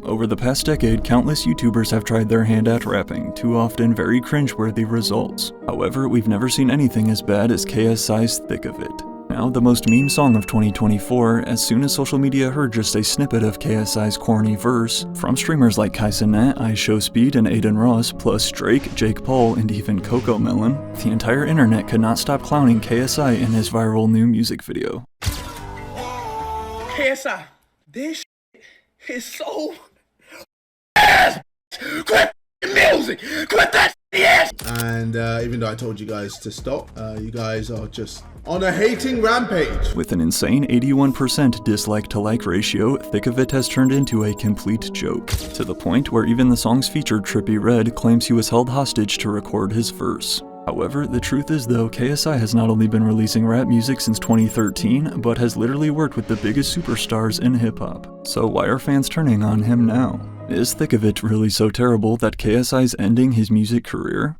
Over the past decade, countless YouTubers have tried their hand at rapping, too often very cringeworthy results. However, we've never seen anything as bad as KSI's Thick of It. Now, the most meme song of 2024, as soon as social media heard just a snippet of KSI's corny verse, from streamers like KSI, iShowSpeed, and Aiden Ross, plus Drake, Jake Paul, and even Coco Melon, the entire internet could not stop clowning KSI in his viral new music video. KSI, this is so ass. Quit the music. Quit that ass. And even though I told you guys to stop, you guys are just on a hating rampage. With an insane 81% dislike to like ratio, Thick of It has turned into a complete joke, to the point where even the song's featured Trippie Redd claims he was held hostage to record his verse. However, the truth is though, KSI has not only been releasing rap music since 2013, but has literally worked with the biggest superstars in hip-hop. So why are fans turning on him now? Is Thick of It really so terrible that KSI's ending his music career?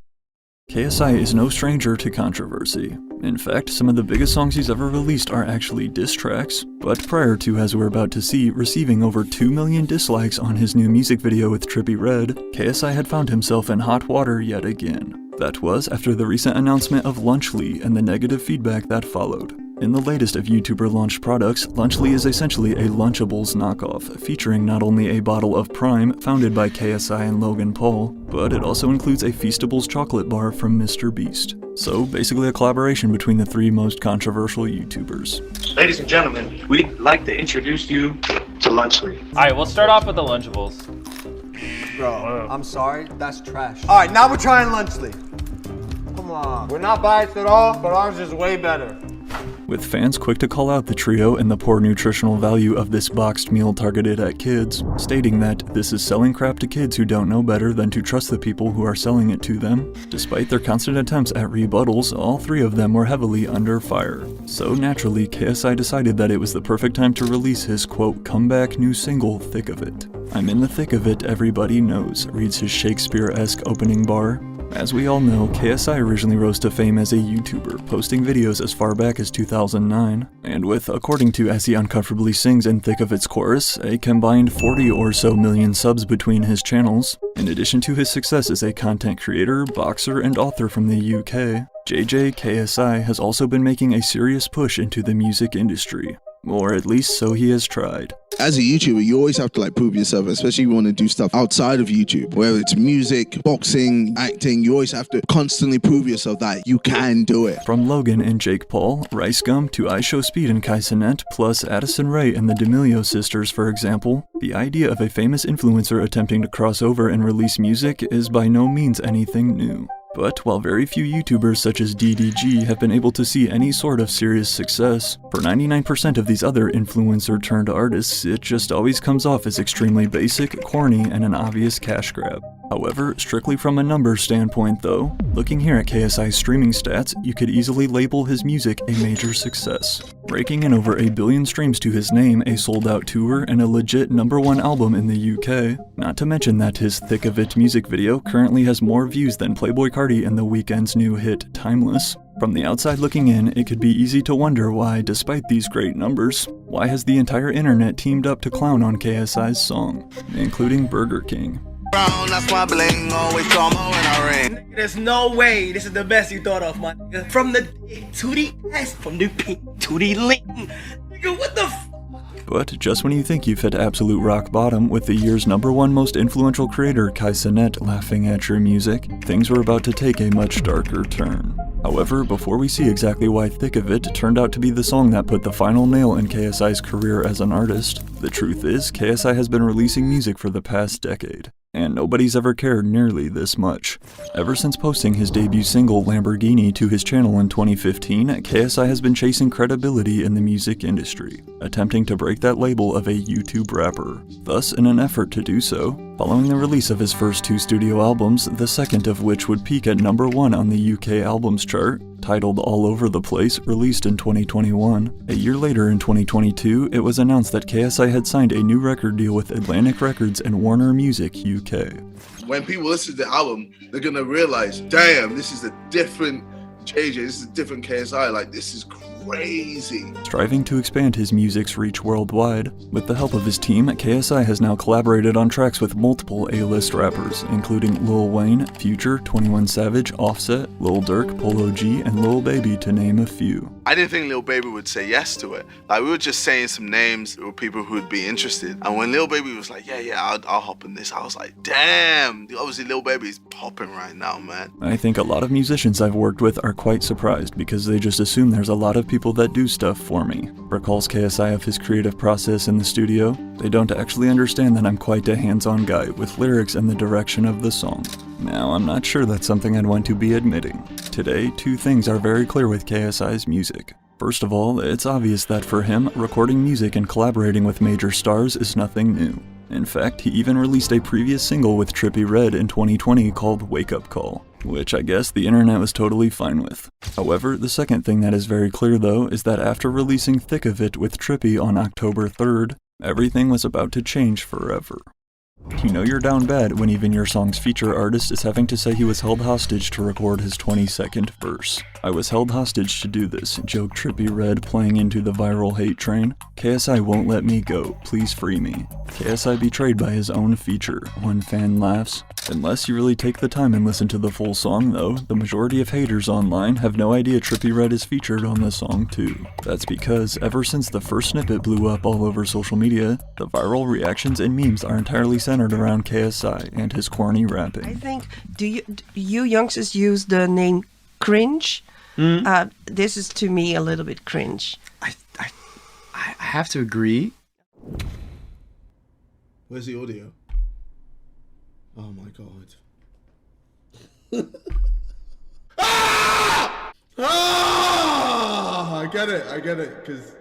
KSI is no stranger to controversy. In fact, some of the biggest songs he's ever released are actually diss tracks, but prior to, as we're about to see, receiving over 2 million dislikes on his new music video with Trippie Redd, KSI had found himself in hot water yet again. That was after the recent announcement of Lunchly and the negative feedback that followed. In the latest of YouTuber-launched products, Lunchly is essentially a Lunchables knockoff, featuring not only a bottle of Prime, founded by KSI and Logan Paul, but it also includes a Feastables chocolate bar from Mr. Beast. So basically a collaboration between the three most controversial YouTubers. Ladies and gentlemen, we'd like to introduce you to Lunchly. Alright, we'll start off with the Lunchables. Bro, I'm sorry, that's trash. Alright, now we're trying Lunchly. Come on. We're not biased at all, but ours is way better. With fans quick to call out the trio and the poor nutritional value of this boxed meal targeted at kids, stating that this is selling crap to kids who don't know better than to trust the people who are selling it to them. Despite their constant attempts at rebuttals, all three of them were heavily under fire. So naturally, KSI decided that it was the perfect time to release his quote comeback new single, Thick of It. "I'm in the thick of it, everybody knows," reads his Shakespeare-esque opening bar. As we all know, KSI originally rose to fame as a YouTuber, posting videos as far back as 2009, and with, according to As He Uncomfortably Sings in Thick of It's chorus, a combined 40 or so million subs between his channels. In addition to his success as a content creator, boxer, and author from the UK, JJ KSI has also been making a serious push into the music industry. Or at least so he has tried. As a YouTuber, you always have to like prove yourself, especially if you want to do stuff outside of YouTube. Whether it's music, boxing, acting, you always have to constantly prove yourself that you can do it. From Logan and Jake Paul, Rice Gum to iShowSpeed and KSI, plus Addison Rae and the D'Amelio sisters, for example, the idea of a famous influencer attempting to cross over and release music is by no means anything new. But while very few YouTubers such as DDG have been able to see any sort of serious success, for 99% of these other influencer-turned-artists, it just always comes off as extremely basic, corny, and an obvious cash grab. However, strictly from a numbers standpoint though, looking here at KSI's streaming stats, you could easily label his music a major success. Raking in over 1 billion streams to his name, a sold-out tour, and a legit #1 album in the UK, not to mention that his Thick of It music video currently has more views than Playboi Carti and The Weeknd's new hit, Timeless. From the outside looking in, it could be easy to wonder why, despite these great numbers, why has the entire internet teamed up to clown on KSI's song, including Burger King. That's my bling, always drama when I ring. There's no way this is the best you thought of, my nigga. From the dick to the ass, from the pink to the link. Nigga, what the f? But just when you think you've hit absolute rock bottom with the year's #1 most influential creator KSI laughing at your music, things were about to take a much darker turn. However, before we see exactly why Thick of It turned out to be the song that put the final nail in KSI's career as an artist, the truth is KSI has been releasing music for the past decade, and nobody's ever cared nearly this much. Ever since posting his debut single Lamborghini to his channel in 2015, KSI has been chasing credibility in the music industry, attempting to break that label of a YouTube rapper. Thus, in an effort to do so, following the release of his first 2 studio albums, the second of which would peak at #1 on the UK albums chart, titled All Over the Place, released in 2021. A year later in 2022, it was announced that KSI had signed a new record deal with Atlantic Records and Warner Music UK. When people listen to the album, they're gonna realize, damn, this is a different JJ, this is a different KSI, like this is crazy. Striving to expand his music's reach worldwide, with the help of his team, KSI has now collaborated on tracks with multiple A-list rappers, including Lil Wayne, Future, 21 Savage, Offset, Lil Durk, Polo G, and Lil Baby, to name a few. I didn't think Lil Baby would say yes to it. Like, we were just saying some names of people who would be interested. And when Lil Baby was like, yeah, I'll hop in this, I was like, damn, obviously Lil Baby's popping right now, man. I think a lot of musicians I've worked with are quite surprised because they just assume there's a lot of people that do stuff for me. Recalls KSI of his creative process in the studio. They don't actually understand that I'm quite a hands-on guy with lyrics and the direction of the song. Now, I'm not sure that's something I'd want to be admitting. Today, two things are very clear with KSI's music. First of all, it's obvious that for him, recording music and collaborating with major stars is nothing new. In fact, he even released a previous single with Trippie Redd in 2020 called Wake Up Call, which I guess the internet was totally fine with. However, the second thing that is very clear though is that after releasing Thick of It with Trippie on October 3rd, everything was about to change forever. You know you're down bad when even your song's feature artist is having to say he was held hostage to record his 20-second verse. I was held hostage to do this, joked Trippie Redd, playing into the viral hate train. KSI won't let me go, please free me. KSI betrayed by his own feature, one fan laughs. Unless you really take the time and listen to the full song though, the majority of haters online have no idea Trippie Redd is featured on the song too. That's because ever since the first snippet blew up all over social media, the viral reactions and memes are entirely centered around KSI and his corny rapping. I think, do you youngsters use the name cringe? This is to me a little bit cringe. I have to agree. Where's the audio? Oh my god. I get it, because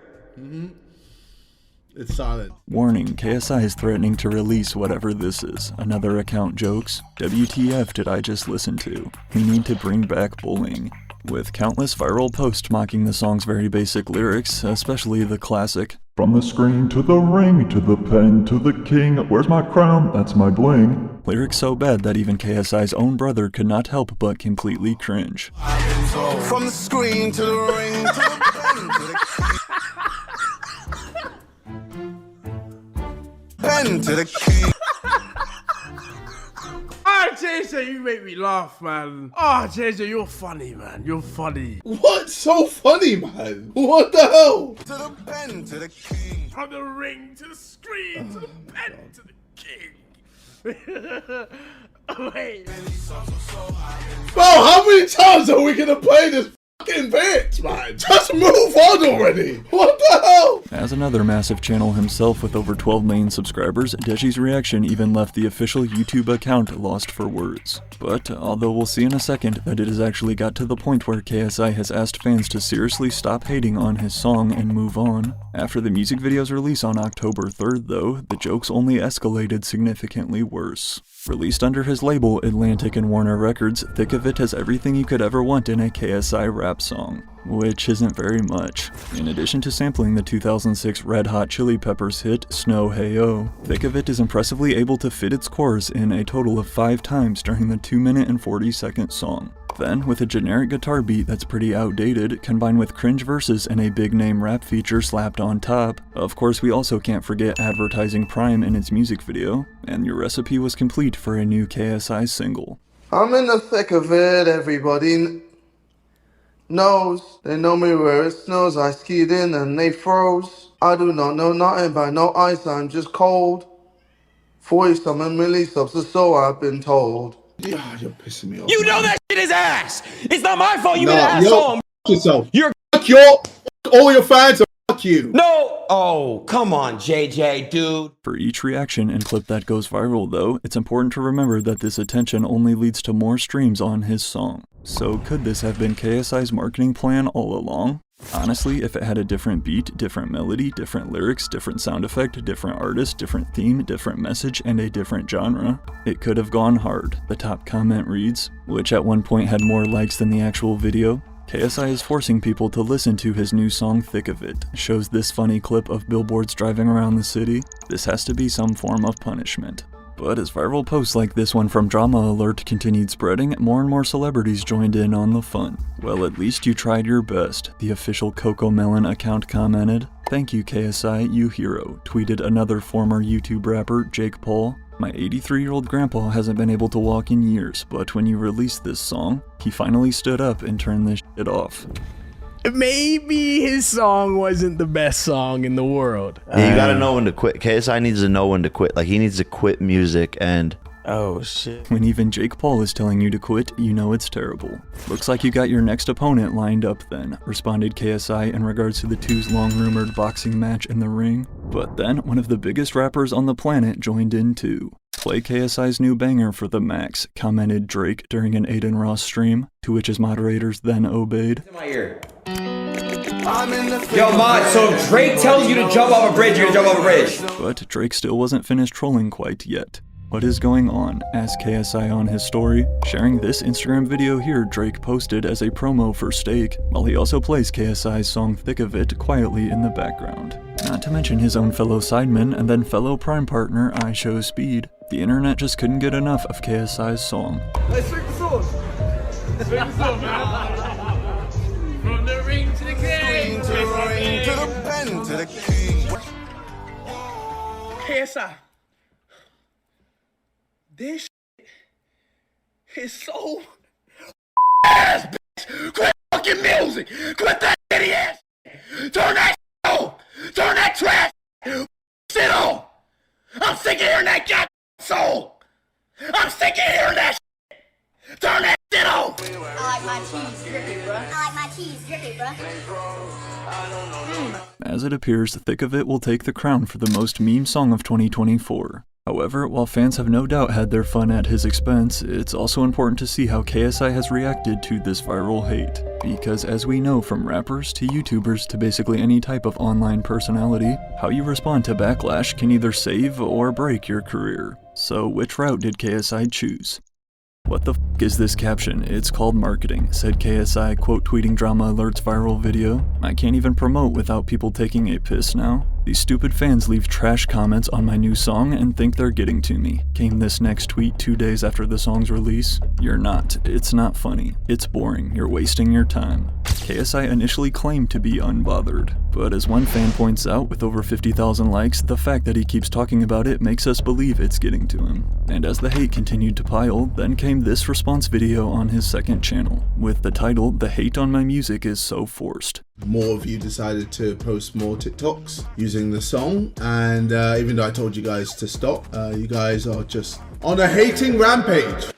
it's silent. Warning, KSI is threatening to release whatever this is. Another account jokes, WTF did I just listen to? We need to bring back bullying. With countless viral posts mocking the song's very basic lyrics, especially the classic, "From the screen to the ring, to the pen, to the king, where's my crown, that's my bling." Lyrics so bad that even KSI's own brother could not help but completely cringe. From the screen to the ring to the pen to the key. Ah, JJ, you make me laugh, man. Ah, JJ, you're funny, man. You're funny. What's so funny, man? What the hell? To the pen to the king. From the ring to the screen to the pen to the king. Wait. Bro, how many times are we gonna play this fucking bit, man? Just move on already. What the hell? As another massive channel himself with over 12 million subscribers, Deji's reaction even left the official YouTube account lost for words. But although we'll see in a second that it has actually got to the point where KSI has asked fans to seriously stop hating on his song and move on, after the music video's release on October 3rd though, the jokes only escalated significantly worse. Released under his label Atlantic and Warner Records, Thick of It has everything you could ever want in a KSI rap song, which isn't very much. In addition to sampling the 2006 Red Hot Chili Peppers hit Snow Hey-O, Thick of It is impressively able to fit its chorus in a total of 5 times during the 2-minute and 40-second song. Then, with a generic guitar beat that's pretty outdated, combined with cringe verses and a big-name rap feature slapped on top, of course we also can't forget advertising Prime in its music video, and your recipe was complete for a new KSI single. I'm in the thick of it, everybody knows. They know me where it snows, I skied in and they froze. I do not know nothing by no ice, I'm just cold. 40-something millisubs or so I've been told. Yeah, you're pissing me off. You know that shit is ass. It's not my fault you made an ass song. Yourself. You're all your fans are fuck you. No. Oh, come on, JJ, dude. For each reaction and clip that goes viral though, it's important to remember that this attention only leads to more streams on his song. So could this have been KSI's marketing plan all along? Honestly, if it had a different beat, different melody, different lyrics, different sound effect, different artist, different theme, different message, and a different genre, it could have gone hard. The top comment reads, which at one point had more likes than the actual video. KSI is forcing people to listen to his new song Thick of It, shows this funny clip of billboards driving around the city. This has to be some form of punishment. But as viral posts like this one from Drama Alert continued spreading, more and more celebrities joined in on the fun. Well, at least you tried your best, the official CoComelon account commented. Thank you KSI, you hero, tweeted another former YouTube rapper, Jake Paul. My 83-year-old grandpa hasn't been able to walk in years, but when you released this song, he finally stood up and turned this shit off. Maybe his song wasn't the best song in the world. Yeah, you gotta know when to quit. KSI needs to know when to quit. Like, he needs to quit music and... Oh, shit. When even Jake Paul is telling you to quit, you know it's terrible. Looks like you got your next opponent lined up then, responded KSI in regards to the two's long-rumored boxing match in the ring. But then, one of the biggest rappers on the planet joined in too. Play KSI's new banger for the max, commented Drake during an Aiden Ross stream, to which his moderators then obeyed. In my ear. Yo, Mod, so if Drake tells you to jump off a bridge, you're gonna jump off a bridge. But Drake still wasn't finished trolling quite yet. What is going on? Asked KSI on his story, sharing this Instagram video here Drake posted as a promo for Steak, while he also plays KSI's song Thick of It quietly in the background. Not to mention his own fellow sideman and then fellow prime partner I Show Speed. The internet just couldn't get enough of KSI's song. Let's drink the sauce. Drink the sauce, man. From the ring to the king. To the ring, to the pen, to the king. KSI. This shit is so ass, bitch. Quit fucking music. Quit that shitty ass. Turn that shit on. Turn that trash shit on. I'm sick of hearing that goddamn soul. I'm sick of hearing that shit. Turn that shit on. I like my cheese drippy, bro. I like my cheese drippy, bro. As it appears, Thick of It will take the crown for the most meme song of 2024. However, while fans have no doubt had their fun at his expense, it's also important to see how KSI has reacted to this viral hate. Because as we know from rappers to YouTubers to basically any type of online personality, how you respond to backlash can either save or break your career. So which route did KSI choose? What the f is this caption? It's called marketing, said KSI, quote tweeting Drama Alert's viral video. I can't even promote without people taking a piss now. These stupid fans leave trash comments on my new song and think they're getting to me. Came this next tweet 2 days after the song's release. You're not. It's not funny. It's boring. You're wasting your time. KSI initially claimed to be unbothered, but as one fan points out with over 50,000 likes, the fact that he keeps talking about it makes us believe it's getting to him. And as the hate continued to pile, then came this response video on his second channel, with the title, "The hate on my music is so forced." More of you decided to post more TikToks using the song, and even though I told you guys to stop, you guys are just on a hating rampage.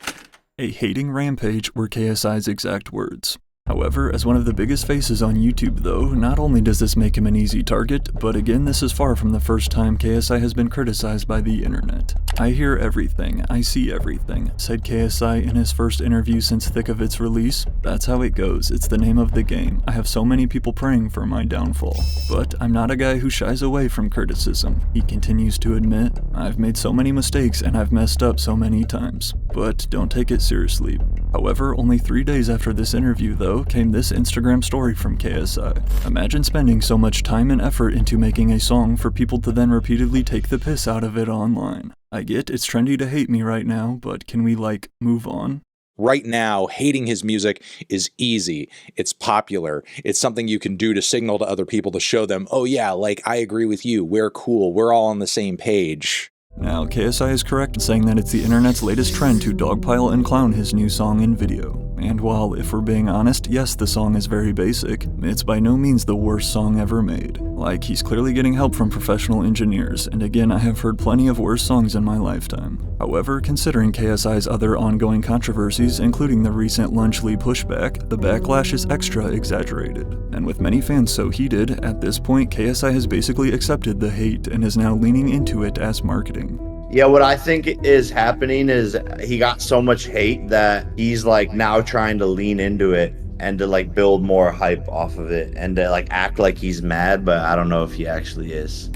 A hating rampage were KSI's exact words. However, as one of the biggest faces on YouTube though, not only does this make him an easy target, but again this is far from the first time KSI has been criticized by the internet. I hear everything, I see everything, said KSI in his first interview since Thick of It's release. That's how it goes, it's the name of the game. I have so many people praying for my downfall. But I'm not a guy who shies away from criticism, he continues to admit. I've made so many mistakes and I've messed up so many times. But don't take it seriously. However, only 3 days after this interview though, came this Instagram story from KSI. Imagine spending so much time and effort into making a song for people to then repeatedly take the piss out of it online. I get it's trendy to hate me right now, but can we move on? Right now, hating his music is easy. It's popular. It's something you can do to signal to other people to show them, oh yeah, I agree with you. We're cool. We're all on the same page. Now, KSI is correct in saying that it's the internet's latest trend to dogpile and clown his new song and video. And while, if we're being honest, yes, the song is very basic, it's by no means the worst song ever made. He's clearly getting help from professional engineers, and again, I have heard plenty of worse songs in my lifetime. However, considering KSI's other ongoing controversies, including the recent Lunch Lee pushback, the backlash is extra exaggerated. And with many fans so heated, at this point, KSI has basically accepted the hate and is now leaning into it as marketing. Yeah, what I think is happening is he got so much hate that he's now trying to lean into it and to build more hype off of it and to act like he's mad, but I don't know if he actually is.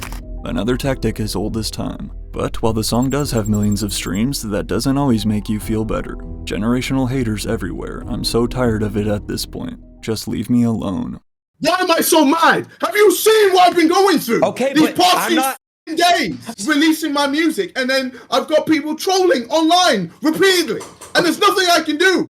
Another tactic as old as time. But while the song does have millions of streams, that doesn't always make you feel better. Generational haters everywhere. I'm so tired of it at this point. Just leave me alone. Why am I so mad? Have you seen what I've been going through? Okay, These but I'm not... days releasing my music, and then I've got people trolling online repeatedly, and there's nothing I can do.